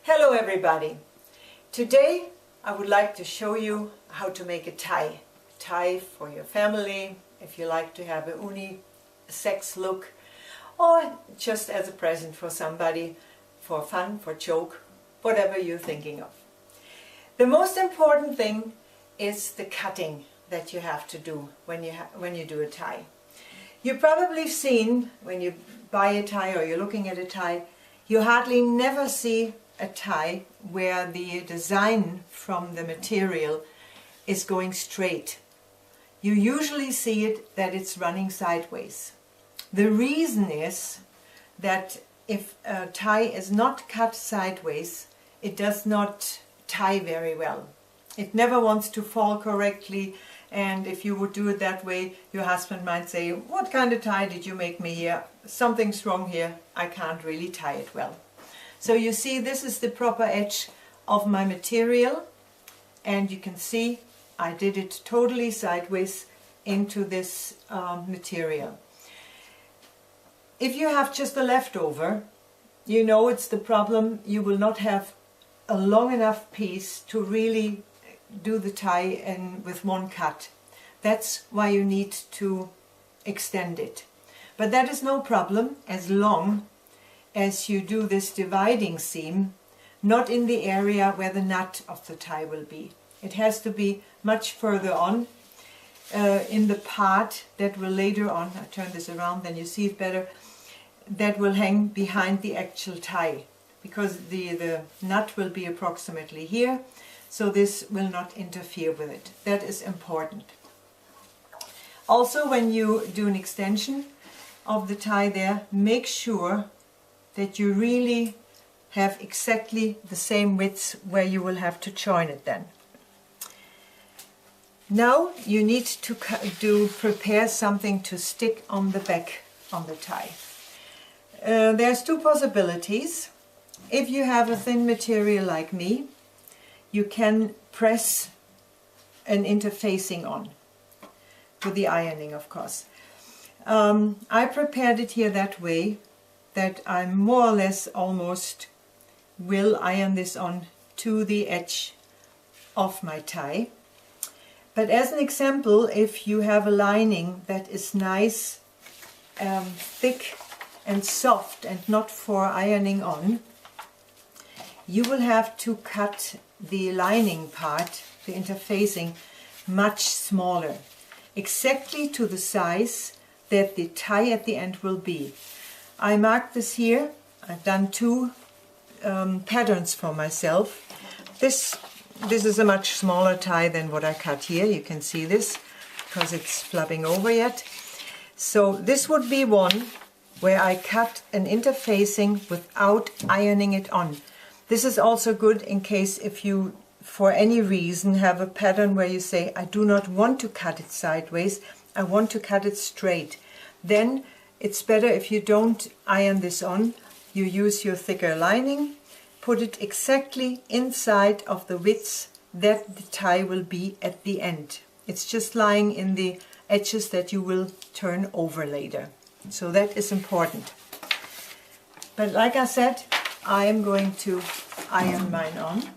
Hello everybody! Today I would like to show you how to make a tie. Tie for your family, if you like to have a unisex look, or just as a present for somebody, for fun, for joke, whatever you're thinking of. The most important thing is the cutting that you have to do when you do a tie. You've probably seen, when you buy a tie or you're looking at a tie, you hardly never see a tie where the design from the material is going straight. You usually see it that it's running sideways. The reason is that if a tie is not cut sideways, it does not tie very well. It never wants to fall correctly, and if you would do it that way, your husband might say, "What kind of tie did you make me here? Something's wrong here, I can't really tie it well." So you see, this is the proper edge of my material, and you can see I did it totally sideways into this material. If you have just a leftover, you know it's the problem. You will not have a long enough piece to really do the tie in with one cut. That's why you need to extend it. But that is no problem as long as you do this dividing seam, not in the area where the nut of the tie will be. It has to be much further on, in the part that will later on, I turn this around then you see it better, that will hang behind the actual tie, because the nut will be approximately here, so this will not interfere with it. That is important. Also, when you do an extension of the tie there, make sure that you really have exactly the same width where you will have to join it then. Now you need to prepare something to stick on the back on the tie. There's two possibilities. If you have a thin material like me, you can press an interfacing on, with the ironing of course. I prepared it here that way, that I more or less almost will iron this on to the edge of my tie. But as an example, if you have a lining that is nice, thick and soft and not for ironing on, you will have to cut the lining part, the interfacing, much smaller, exactly to the size that the tie at the end will be. I marked this here. I've done two patterns for myself. This is a much smaller tie than what I cut here. You can see this because it's flapping over yet. So this would be one where I cut an interfacing without ironing it on. This is also good in case if you, for any reason, have a pattern where you say, I do not want to cut it sideways, I want to cut it straight. Then it's better if you don't iron this on. You use your thicker lining, put it exactly inside of the width that the tie will be at the end. It's just lying in the edges that you will turn over later. So that is important. But like I said, I am going to iron mine on.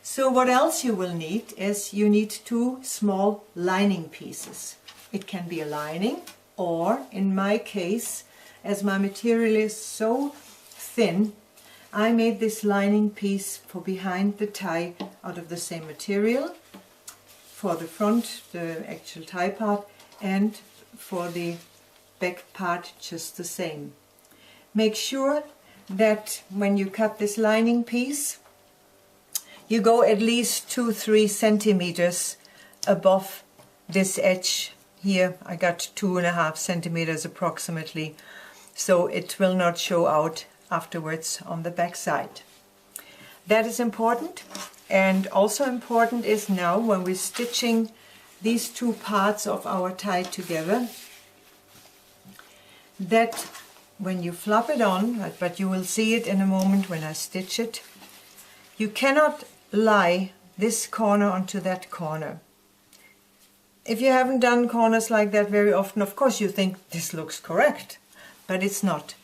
So what else you will need is you need two small lining pieces. It can be a lining, or in my case, as my material is so thin, I made this lining piece for behind the tie out of the same material, for the front, the actual tie part, and for the back part just the same. Make sure that when you cut this lining piece, you go at least 2-3 centimeters above this edge. Here I got 2.5 centimeters approximately, so it will not show out afterwards on the back side. That is important. And also important is now when we're stitching these two parts of our tie together, that when you flop it on, but you will see it in a moment when I stitch it, you cannot lie this corner onto that corner. If you haven't done corners like that very often, of course you think this looks correct, but it's not.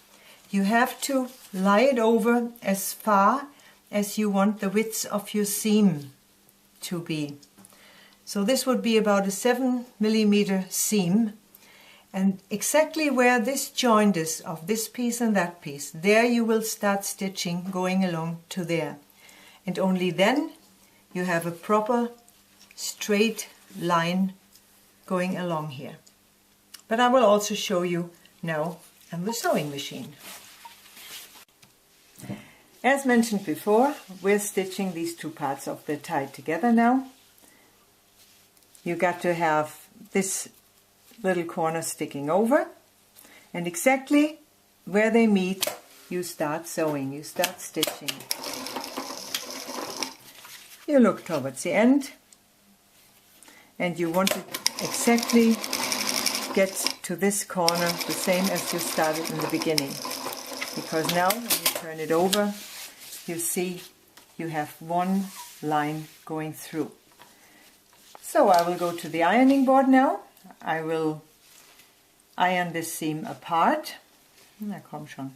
You have to lie it over as far as you want the width of your seam to be. So this would be about a 7mm seam, and exactly where this joint is of this piece and that piece, there you will start stitching going along to there. And only then you have a proper straight line going along here. But I will also show you now on the sewing machine. As mentioned before, we're stitching these two parts of the tie together now. You got to have this little corner sticking over, and exactly where they meet you start sewing, you start stitching. You look towards the end and you want to exactly get to this corner the same as you started in the beginning, because now when you turn it over you see you have one line going through. So I will go to the ironing board now. I will iron this seam apart. Na komm schon.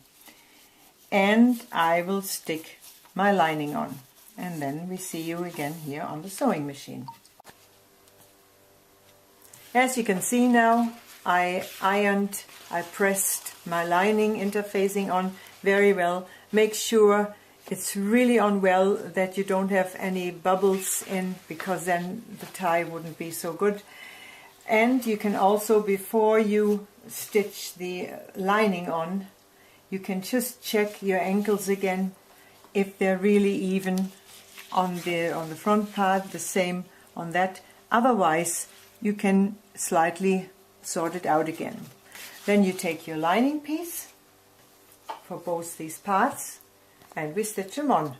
And I will stick my lining on. And then we see you again here on the sewing machine. As you can see now, I pressed my lining interfacing on very well. Make sure it's really on well, that you don't have any bubbles in, because then the tie wouldn't be so good. And you can also, before you stitch the lining on, you can just check your ankles again if they're really even on the front part, the same on that. Otherwise you can slightly sort it out again. Then you take your lining piece for both these parts and we stitch them on.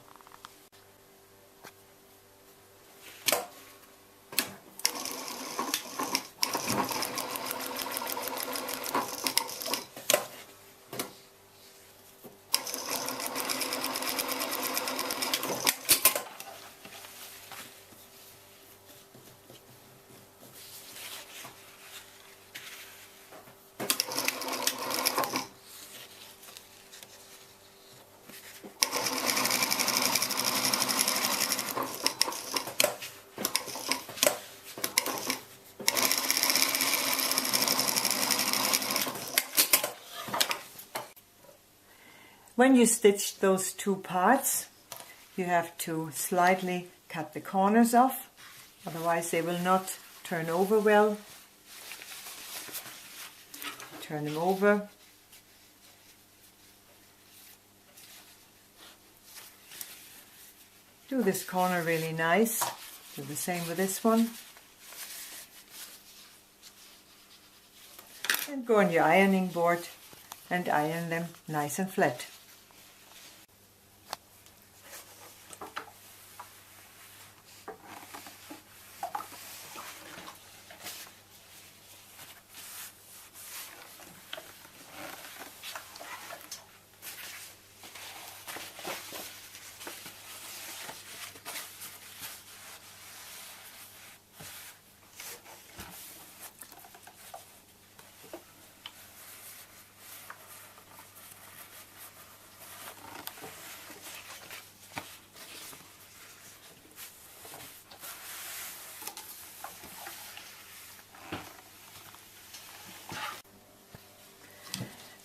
When you stitch those two parts, you have to slightly cut the corners off, otherwise they will not turn over well. Turn them over. Do this corner really nice. Do the same with this one. And go on your ironing board and iron them nice and flat.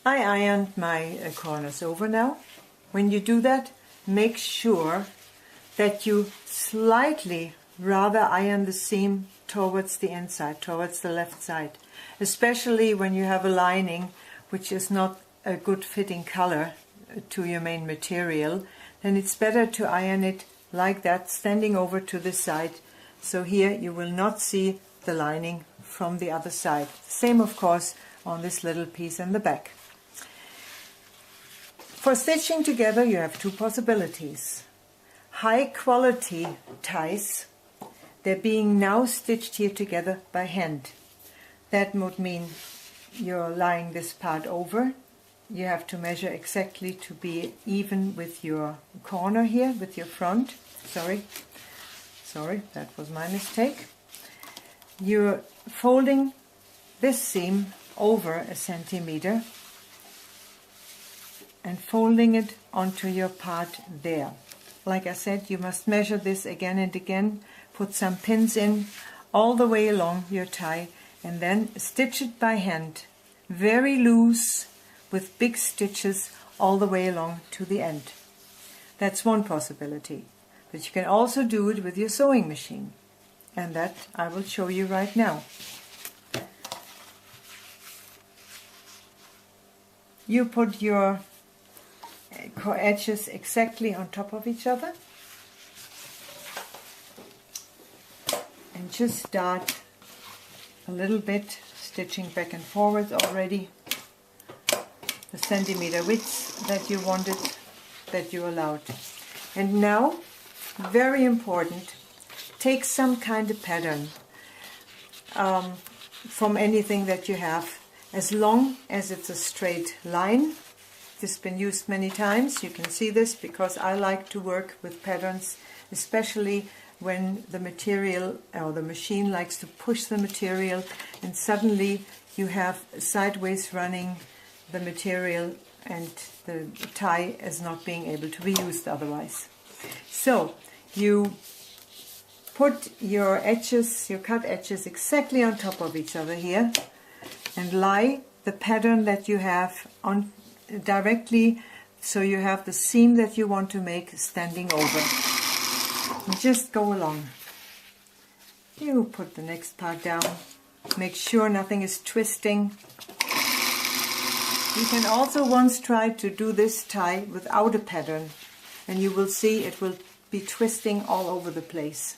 I ironed my corners over now. When you do that, make sure that you slightly rather iron the seam towards the inside, towards the left side. Especially when you have a lining which is not a good fitting color to your main material, then it's better to iron it like that, standing over to the side. So here you will not see the lining from the other side. Same of course on this little piece in the back. For stitching together you have two possibilities. High quality ties, they're being now stitched here together by hand. That would mean you're lying this part over. You have to measure exactly to be even with your corner here, with your front. Sorry, that was my mistake. You're folding this seam over 1 centimeter and folding it onto your part there. like I said, you must measure this again and again, put some pins in all the way along your tie, and then stitch it by hand, very loose, with big stitches all the way along to the end. That's one possibility. But you can also do it with your sewing machine, and that I will show you right now. You put your edges exactly on top of each other and just start a little bit stitching back and forwards already the centimeter width that you wanted, that you allowed. And now, very important, take some kind of pattern from anything that you have, as long as it's a straight line. This has been used many times. You can see this because I like to work with patterns, especially when the material or the machine likes to push the material and suddenly you have sideways running the material and the tie is not being able to be used otherwise. So you put your edges, your cut edges, exactly on top of each other here, and lie the pattern that you have on directly, so you have the seam that you want to make standing over. And just go along. You put the next part down. Make sure nothing is twisting. You can also once try to do this tie without a pattern, and you will see it will be twisting all over the place.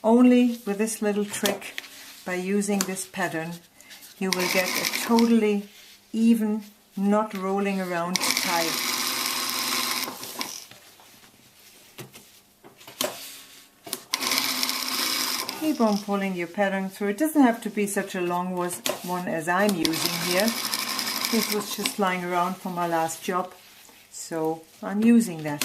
Only with this little trick, by using this pattern, you will get a totally even, not rolling around tie. Keep on pulling your pattern through. It doesn't have to be such a long one as I'm using here. This was just lying around from my last job, so I'm using that.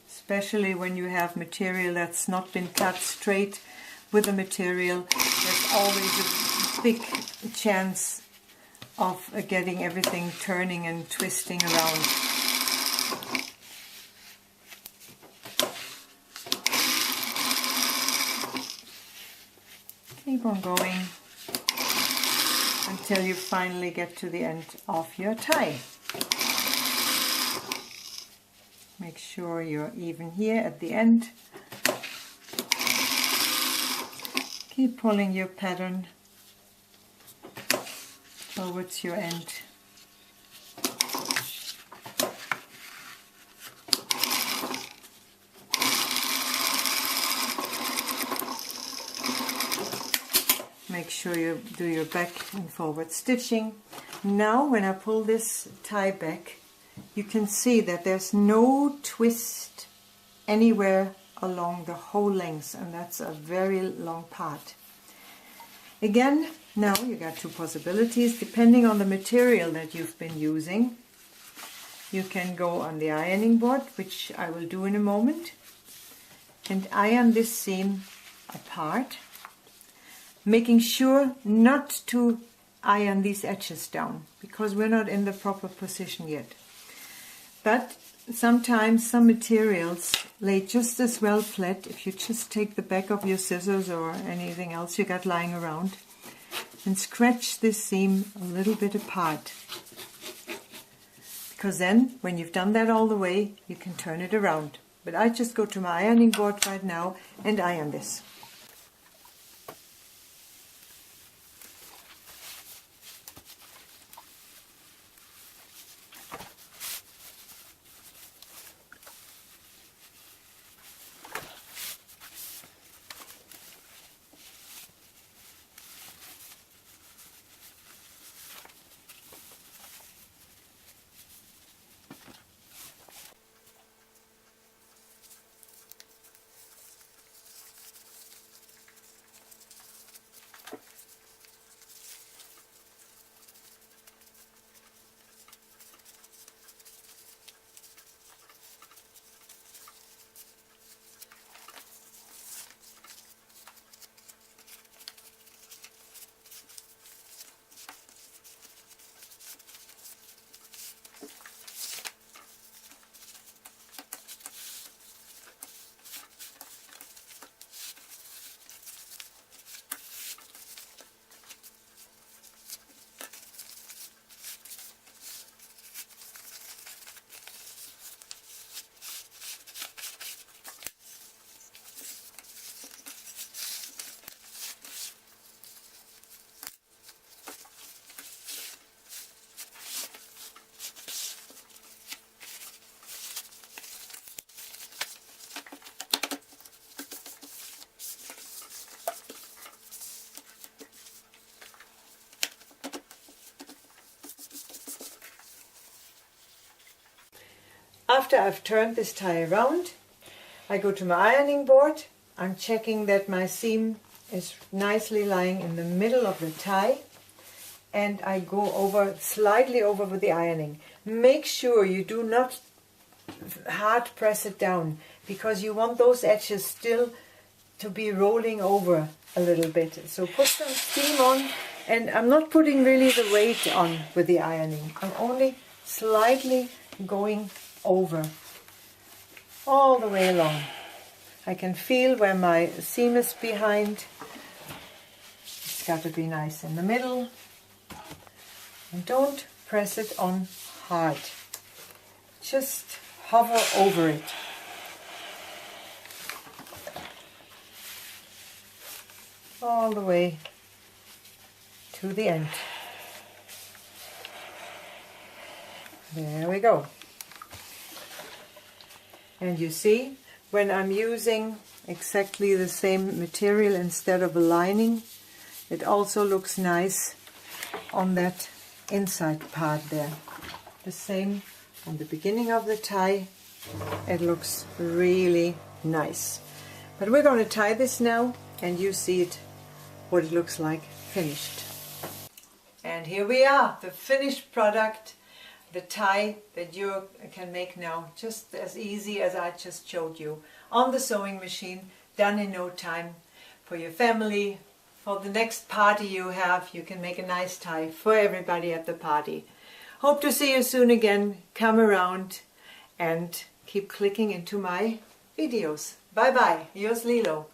Especially when you have material that's not been cut straight with the material, there's always a big chance of getting everything turning and twisting around. Keep on going until you finally get to the end of your tie. Make sure you're even here at the end. Keep pulling your pattern towards your end. Make sure you do your back and forward stitching. Now when I pull this tie back, you can see that there's no twist anywhere along the whole length, and that's a very long part. Again, now you got two possibilities depending on the material that you've been using. You can go on the ironing board, which I will do in a moment, and iron this seam apart, making sure not to iron these edges down because we're not in the proper position yet. But sometimes some materials lay just as well flat if you just take the back of your scissors or anything else you got lying around and scratch this seam a little bit apart. Because then, when you've done that all the way, you can turn it around. But I just go to my ironing board right now and iron this. after I've turned this tie around, I go to my ironing board. I'm checking that my seam is nicely lying in the middle of the tie, and I go slightly over with the ironing. Make sure you do not hard press it down, because you want those edges still to be rolling over a little bit. So put some steam on, and I'm not putting really the weight on with the ironing. I'm only slightly going over all the way along. I can feel where my seam is behind. It's got to be nice in the middle. And don't press it on hard. Just hover over it. All the way to the end. There we go. And you see, when I'm using exactly the same material instead of a lining, it also looks nice on that inside part there. The same on the beginning of the tie. It looks really nice. But we're going to tie this now, and you see it, what it looks like finished. And here we are, the finished product, the tie that you can make now just as easy as I just showed you on the sewing machine, done in no time. For your family, for the next party you have, you can make a nice tie for everybody at the party. Hope to see you soon again. Come around and keep clicking into my videos. Bye bye, yours Lilo.